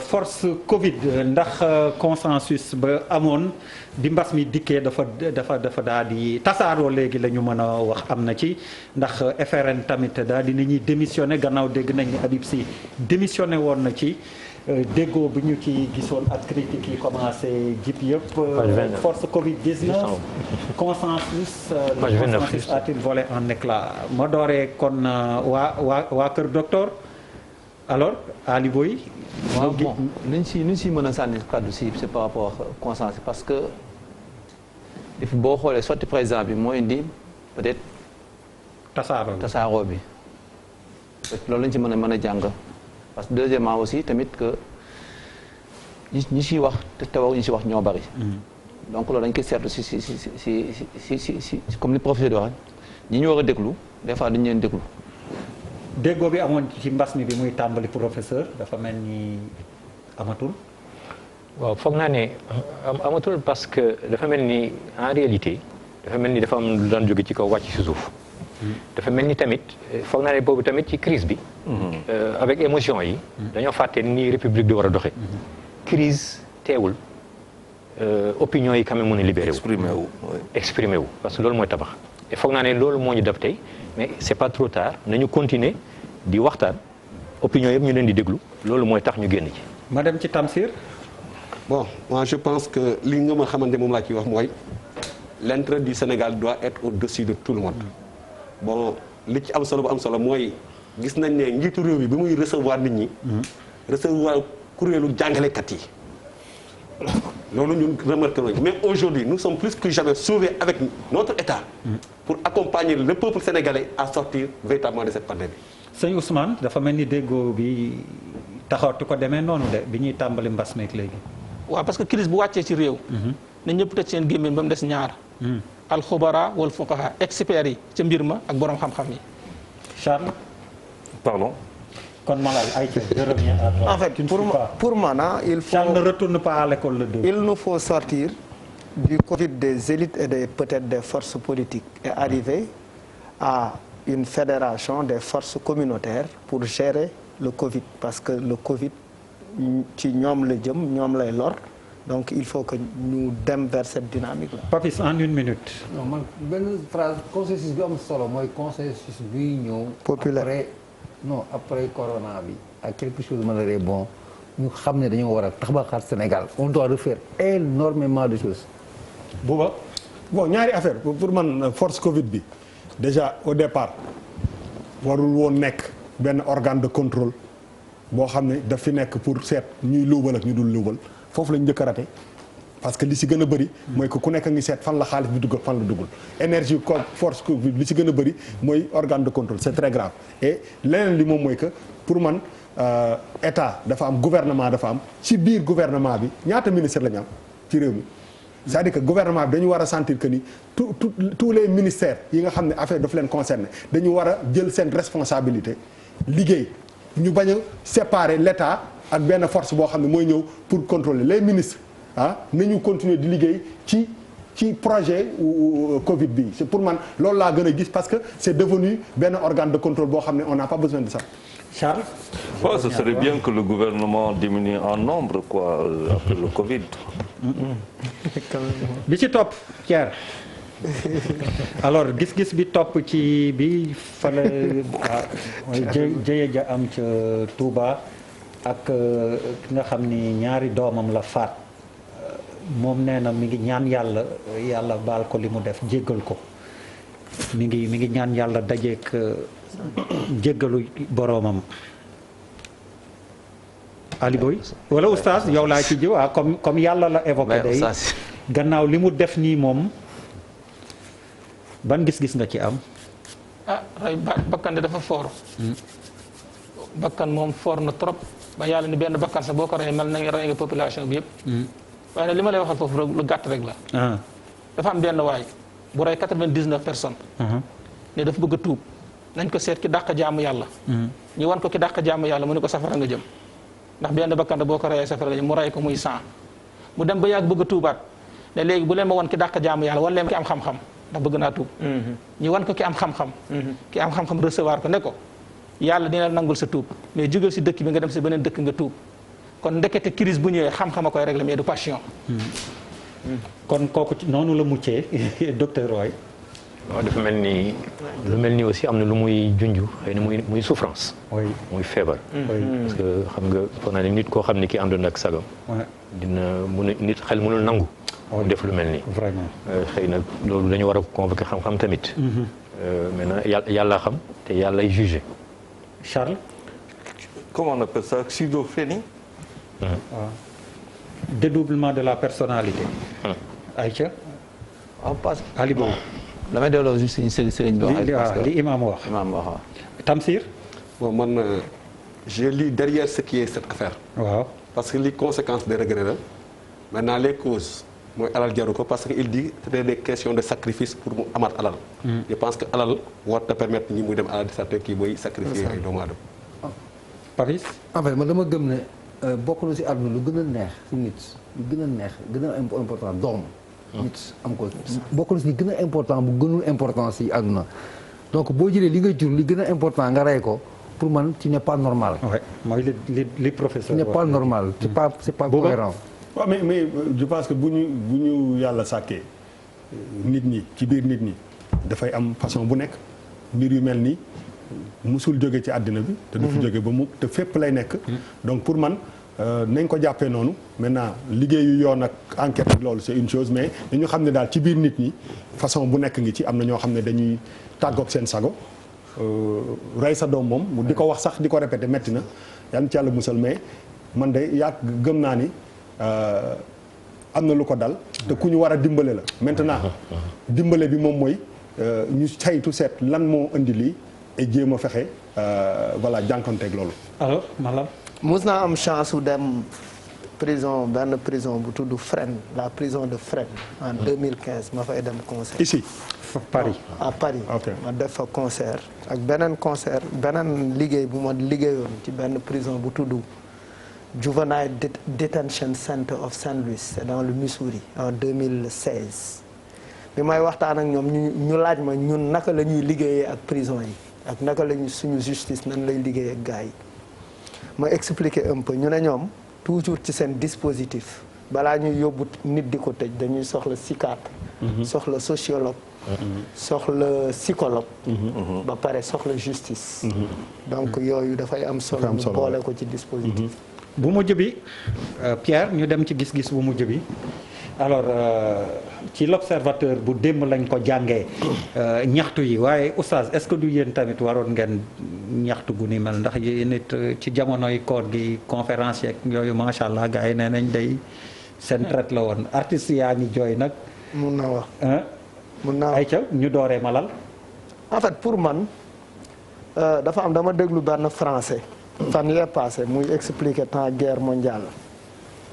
force Covid ndax consensus ba amoon bi mbas mi dikkee dafa daal di tasaaroo léegi la ñu mën a wax am na ci ndax FRN tamit daal di nañuy démissionné gannaaw dégg nañ ni Habib Sy démissionné woon na ci déggoo bi ñu ci gisoon ak critiques yi commencé jip yëpp. force Covid 19 consensus. le consensus a-t-il volé en éclat ma dooree kon waa Kër Docteur. alors Ali Boy. waaw bon liñ si mën a sànni kàddu si c'est par rapport ak consensus parce que boo xoolee sorti président bi moo indi peut-être. tasaaroo bi loolu lañ ci mën a jàng parce que deuxièmement aussi tamit que ñi siy wax te waw ñi si wax ñoo bari. donc loolu dañ koy seetlu si comme ni professeur di wax ñi ñu war a déglu des fois dañu leen déglu. déggoo bi amoon ci mbas mi bi muy tàmbali professeur dafa mel ni amatul. waaw foog naa ne amatul parce que dafa mel ni en réalité dafa mel ni dafa am lu daan jóge ci kaw wàcc si suuf. dafa mel ni tamit foog naa ne boobu tamit ci crise bi. avec émotion yi. dañoo fàtte ni république di war a doxee. crise teewul opinion yi quand même mën a libéré wu. exprimer wu parce que loolu mooy tabax. et foog naa ne loolu moo ñu def tey mais c'est pas trop tard nañu continuer di waxtaan opinion yëpp ñu leen di déglu loolu mooy tax ñu génn ci. ma dem ci Tamsir. bon moi je pense que li nga ma xamante moom laa ciy wax mooy l'intérêt du Sénégal doit être au-dessus de tout le monde. bon li ci am solo bu am solo mooy gis nañ ne njiitu réew mi bi muy recevoir nit ñi. recevoir kuréelu jàngalekat yi. loolu ñun remarqué nañu mais aujourd'hui nous sommes plus que jamais soudés avec notre État. pour accompagner le peuple sénégalais à sortir véritablement de cette pandémie. sëñ Ousmane dafa mel ni déggoo bi taxawtu ko demee noonu de bi ñuy tàmbali mbas meek léegi. waaw parce que crise bu wàccee ci réew. ne ñëpp tëj seen gémmiñ ba mu des ñaar. alxubara wal fuqaha experts yi ca mbir ma ak borom xam-xam yi. Charles. pardon. kon Malal ayca je reviens à toi. En fait pour moi il faut. Charles ne retourne pas à l'école le 2. Il nous faut sortir du Covid des élites et peut-être des forces politiques et arriver à une fédération des forces communautaires pour gérer le Covid parce que le Covid ci ñoom la jëm ñoom lay lor donc il faut que ñu dem vers cette dynamique là. Papis en une minute. non man benn phrase consensus bi am solo mooy consensus bi ñëw. populaire après corona bi ak quelque chose malgré bon ñu xam ne dañoo war a tabaxaat Sénégal on doit refaire énormément de choses. Bouba bon ñaari affaire pour man force Covid bi déjà au départ warul woon nekk benn organe de contrôle boo xam ne daf fi nekk pour seet ñuy luubal ak ñu dul luubal foofu lañ njëkk a raté parce que li si gën a bëri mooy que ku nekk ngi seet fan la xaalis bi dugg fan la duggul énergie force Covid li si gën a bëri mooy organe de contrôle c'est très grave et leneen li moom mooy que pour man état dafa am gouvernement dafa am ci biir gouvernement bi ñaata ministère la ñu am ci réew mi c'est-à-dire que gouvernement bi dañu war a sentir que ni tous les ministères yi nga xam ne affaire daf leen concerné dañu war a jël seen responsabilité liggéey ñu bañ a séparer l'état ak benn force boo xam ne mooy ñëw pour contrôler les ministres nañu continuer di liggéey ci projet Covid bi c'est pour man loolu laa gën a gis parce que c'est devenu benn organe de contrôle boo xam ne on n'a pas besoin de ça. Charles. Ouais, ce serait bien que le gouvernement diminue en nombre quoi après le Covid. bi ci topp Pierre. alors gis-gis bi topp ci bi fala mooy jëye ja am ca Touba ak ki nga xam ni ñaari doomam la faat moom nee na mi ngi ñaan yàlla baal ko li mu def jéggal ko mi ngi ñaan yàlla dajeek jéggalu boroomam. Ali Boy wala oustaz yow laa ci jiw comme yàlla la évoqué day gannaaw li mu def nii moom ban gis-gis nga ci am. rey bakkan de dafa foor bakkan moom foor na trop ba yàlla ni benn bakkan sax boo ko rey mel na nga rey nga population bi yëpp. waaye nag li ma lay waxal foofu lu gàtt rek la. dafa am benn waay bu rey 99 personnes. ne dafa bëgg a tuub nañ ko seet ki dàq jaamu yàlla. ñu wan ko ki dàq jaamu yàlla mu ne ko safara nga jëm. ndax benn bakkan boo ko reyee safara mu rey ko muy 100 mu dem ba yàgg bëgg a tuubaat ne léegi bu leen ma wan ki dàq jaamu yàlla wan leen ki am xam-xam ndax bëgg naa tuub. ñu wan ko ki am xam-xam. ki am xam-xam recevoir ko ne ko yàlla dina nangul sa tuub mais jógal si dëkk bi nga dem si beneen dëkk nga tuub kon ndekete crise bu ñëwee xam-xam a koy régler mais du passion. kon kooku noonu la muccee docteur Roy. waaw dafa mel ni lu mel ni aussi am na lu muy junj xëy na muy souffrance. muy feebar. parce que xam nga foog naa ne nit koo xam ne ki àndoon ak sagam. dina mun a nit xel mënul nangu. def lu mel nii. vraiment xëy na loolu dañu war a convoquer xam-xam tamit. maintenant yàlla xam te yàllay jugé. Charles. comment on appelle ça schizophrénie. Dédoublement de la personnalité. Aïcha. waaw parce que Ali Boy. damay delloo si sëriñ bi wax. li imam wax. Tamsir. bon man je lis derrière ce qui est cette affaire. waaw parce que li conséquences de regret la maintenant les causes mooy alal jaru ko parce que il dit c'était des questions de sacrifice pour mu amaat alal. je pense que alal war na permettre ñi muy dem à la disarte kii booy sacrifier ay doomu aadama. Paris. en fait man dama gëm ne bokk na si àdduna lu gën a neex si nit lu gën a neex gën a important doom. nit am ko bokk na si li gën a important bu gënul important si àdduna donc boo jëlee li nga jur li gën a important nga rey ko pour man tu n'es pas normal. ouais mooy li professeur. tu n'es pas normal c'est pas cohérent. waaw mais je pense que bu ñu yàlla sàkkee nit ñi ci biir nit ñi dafay am façon bu nekk mbir yu mel nii musul jóge ci àddina bi. te du fi jóge ba mu te fépp lay nekk. donc pour man nañ ko jàppee noonu maintenant liggéeyu yoon ak enquête ak loolu c'est une chose mais dañu xam ne daal ci biir nit ñi façon bu nekk ngi ci am na ñoo xam ne dañuy tàggoog seen sago rey sa doom moom mu di ko wax sax di ko répété métti na yan ci yàlla musal mais man de gëm naa ni. am na lu ko dal te ku ñu war a dimbale la maintenant dimbale bi moom mooy ñu saytu seet lan moo indi lii et jéem a fexe voilà jànkonteeg loolu. alors Malam. mus naa am chance su dem benn prison bu tudd Fresnes la prison de Fresnes en 2015 ma fay dem concert. ici Paris. à Paris. ma def fa concert ak beneen liggéey bu ma liggéeyoon ci benn prison bu tudd. Juvenile Detention Center of St. Louis c'est dans le Missouri en 2016 bi may waxtaan ak ñoom ñu laaj ma ñun naka la ñuy liggéeyee ak prison yi ak naka la ñu suñu justice nan lay liggéeyee ak gars yi ma expliquer un peu ñu ne ñoom toujours ci seen dispositif balaa ñuy yóbbu nit di ko tëj dañuy soxla psychiatre soxla sociologue soxla psychologue ba pare soxla justice donc yooyu dafay am solo ñu boole ko ci dispositif bu mujj bi Pierre ñu dem ci gis-gis bu mujj bi alors ci l'observateur bu démb lañ ko jàngee ñaxtu yi waaye oustaz est-ce que du yéen tamit waroon ngeen ñaxtu gu ni mel ndax yéen it ci jamonoy koor gi conférence yeeg yooyu macha allah gars yi nee nañ day seen traite la woon artistes yaa ngi jooy nag. mun naa wax ay ca ñu dooree Malal. en fait pour man dafa am dama déglu benn français. fan yee passé muy expliquer temps guerre mondiale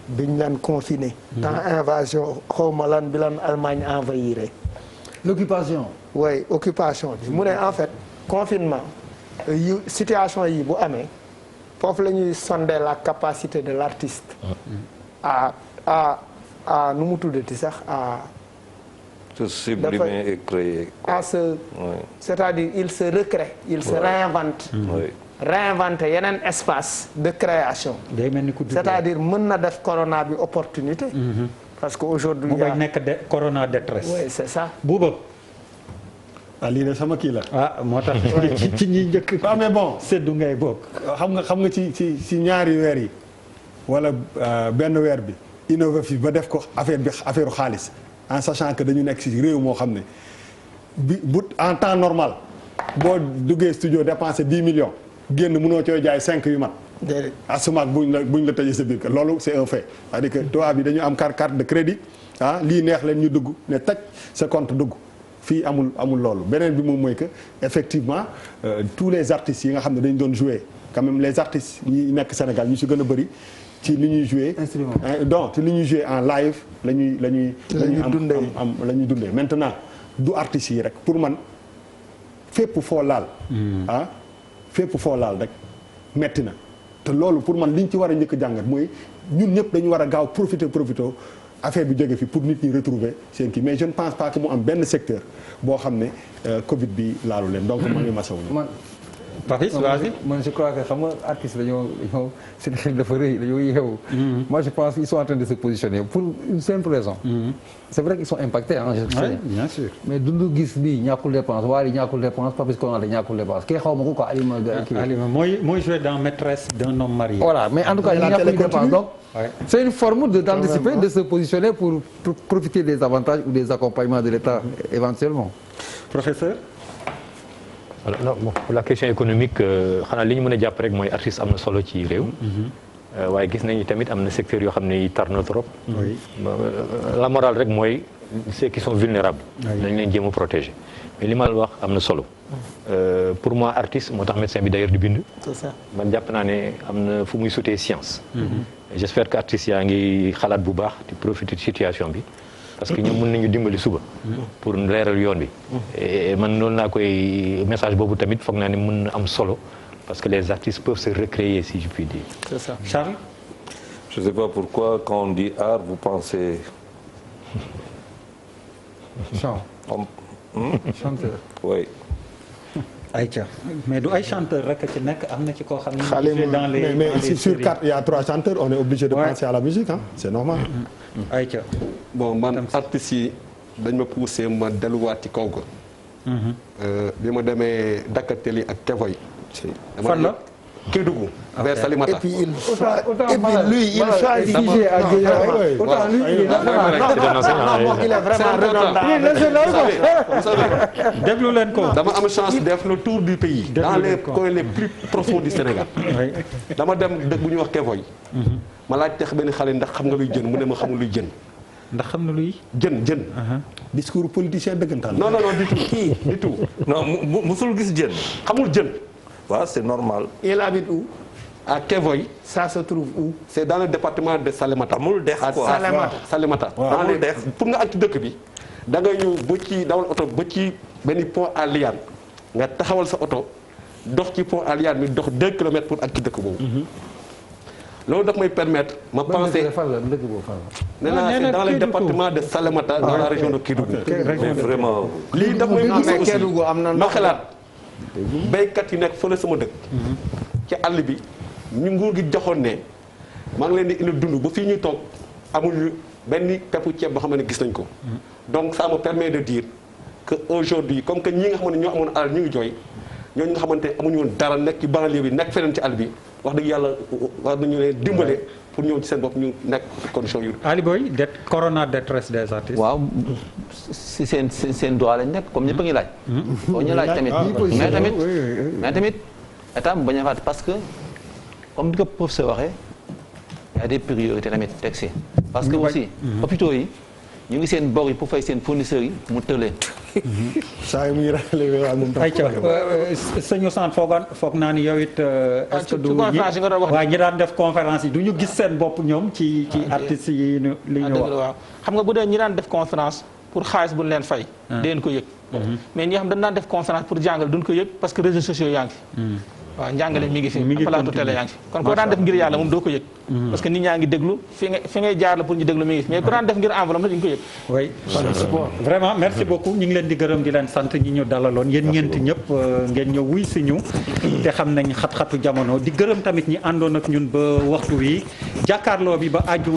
biñ leen confiné. temps invasion xawma lan bi lan Allemagne envahiré. l'occupation. oui occupation bi mu ne en fait confinement situation yi bu amee foofu la ñuy sonder la capacité de l'artiste à nu mu tuddati sax à. se sublimer et créer. c'est-à-dire il se recrée. il se réinvente. réinventer yeneen espace de création. day mel ni ku c'est-à-dire mën na def corona bi opportunité. parce que aujourd'hui mu bañ nekk corona détresse. oui c'est ça. Bouba. lii de sama kii la. moo tax ci ñi njëkk. waaw mais bon seddu ngay bokk. xam nga ci ñaari weer yi wala benn weer bi innové fi ba def ko affaire xaalis en sachant que dañu nekk ci réew moo xam ne bu en temps normal boo duggee studio dépensé 10 millions. génn mënoo cooy jaay 5 yu mat. déedéet asumaak buñ la tëjee sa biir kër loolu c'est un fait c'est-à-dire que tubaab bi dañu am carte de crédit lii neex leen ñu dugg ne taj sa compte dugg fii amul loolu beneen bi moom mooy que effectivement tous les artistes yi nga xam ne dañu doon jouer quand même les artistes ñi nekk Sénégal ñu si gën a bëri ci li ñuy jouer donc ci li ñuy jouer en live la ñuy dundee maintenant du artistes yi rek pour man fépp foo laal fépp foo laal rek metti na te loolu pour man liñ ci war a njëkk jàngat mooy ñun ñëpp dañu war a gaaw profiter affaire bi jóge fi pour nit ñi retrouver seen kii mais je ne pense pas que mu am benn secteur boo xam ne Covid bi laalu leen donc maa ngi masawu. Papis vas-y. man je crois que xam nga artistes dañoo seen xel dafa rëy dañoo yeewu. moi je pense qu'ils sont en train de se positionner pour une simple raison. c'est vrai qu'ils sont impactés hein, je sais. Bien sûr. mais dundu gis bi ñàkkul dépense Wally ñàkkul dépense Papis Konaté ñàkkul dépense kii xaw ma ko quoi Alima. Alima mooy joué dans Maîtresse d'un homme marié. voilà mais en tout cas il ñàkkul dépense donc. c'est une forme d'anticiper de se positionner pour profiter des avantages ou des accompagnements de l'État éventuellement. Professeur. voilà non bon pour la question économique xanaa li ñu mën a jàpp rek mooy artiste am na solo ci réew. waaye gis nañu tamit am na secteur yoo xam ne tar na trop. oui la morale rek mooy ceux qui sont vulnérables. nañ leen jéem a protéger mais li ma la wax am na solo. pour moi artiste moo tax médecin bi d'ailleurs di bind. c'est ça. man jàpp naa ne am na fu muy sutee science. j'espère que artistes yaa ngi xalaat bu baax di profiter de situation bi. parce que ñoom mën nañu dimbali suba. pour leeral yoon bi. et man noonu naa koy message boobu tamit foog naa ne mën na am solo parce que les artistes peuvent se recréer si je puis dire. C'est ça. Charles. Je ne sais pas pourquoi quand on dit art vous pensez. chant. chanteur. Oui. Aïcha mais du ay chanteur rek ci nekk am na ci koo xam ne. Xale mais si sur 4 il y a 3 chanteurs on est obligé de penser à la musique hein c'est normal. Aïcha. bon man artistes yi dañ ma poussé ma delluwaat ci kaw ga. bi ma demee Dakateli ak Kevoy. fan la. Kédougou. vers Salimata. Et puis lui il choisit. autant lui il est vraiment redondant. déglu leen ko. dama am chance def le tour du pays. dans les coins les plus profonds du Sénégal. dama dem dëkk bu ñuy wax Kevoy. ma laaj tex benn xale ndax xam nga luy jën mu ne ma xamul luy jën. ndax xam na luy. jën. discours politicien dëggantaan. non du tout du tout. non musul gis jën. xamul jën. waaw c'est normal. Il habite où? À Kevoy. Ça se trouve où? C'est dans le département de Salémata. amul dex quoi Salémata. dans les dex pour nga ak ci dëkk bi da nga ñëw ba ci dawal oto ba ci benn pont à Liane nga taxawal sa oto dox ci pont à Liane mi dox 2 kilomètres pour ak ci dëkk boobu. loolu daf may permettre ma penser. nee naa c'est dans le département de Salémata dans la région de Kédougou. mais vraiment. lii daf may poussé aussi Kédougou am na ma xalaat. béykat yi nekk fële sama dëkk. ci àll bi ñu nguur gi joxoon ne maa ngi leen di indi dund ba fii ñuy toog amuñu benn peppu ceeb boo xam ne gis nañ ko. donc ça me permet de dire que aujourd'hui comme que ñi nga xam ne ñoo amoon alal ñu ngi jooy ñooñu nga xamante ne amuñu woon dara nekk ci banlieue bi nekk feneen ci àll bi wax dëgg yàlla war nañu leen dimbale pour ñëw ci seen bopp ñu nekk condition yu. Ali Boy corona détresse des artistes. waaw si seen droit lañ nekk comme ñëpp a ngi laaj. foo ñu laaj tamit mais tamit état mu bañ a fàtte parce que comme ni ko professeur waxee y a des priorités tamit teg si parce que aussi hôpitaux yi ñu ngi seen bor yi pour fay seen fournisseurs yi mu tëlee. saa yi muy rafetlu waaw moom. ayca sëñ Ousmane foog naa ni yow it. est-ce que du ñi daan def conférence yi du ñu gis seen bopp ñoom ci artistes yi li ñu wax. waaw xam nga bu dee ñi daan def conférence pour xaalis bu leen fay. deen ko yëg. mais ñi xam dañ daan def conférence pour jàngal duñ ko yëg parce que réseaux sociaux yaa ngi fi. waaw njàngale mi ngi fi plateau télé yaa ngi fi kon koo daan def ngir yàlla moom doo ko yëg parce que nit ñaa ngi déglu fi ngay jaar la pour ñu déglu mi ngi fi mais ku daan def ngir enveloppe la dañu ko yëg oui vraiment merci beaucoup ñu ngi leen di gërëm di leen sant ñi ñu dalaloon yéen ñeenti ñëpp ngeen ñëw wuy si ñu te xam nañ xat-xatu jamono di gërëm tamit ñi àndoon ak ñun ba waxtu wi jàkkaarloo bi ba aju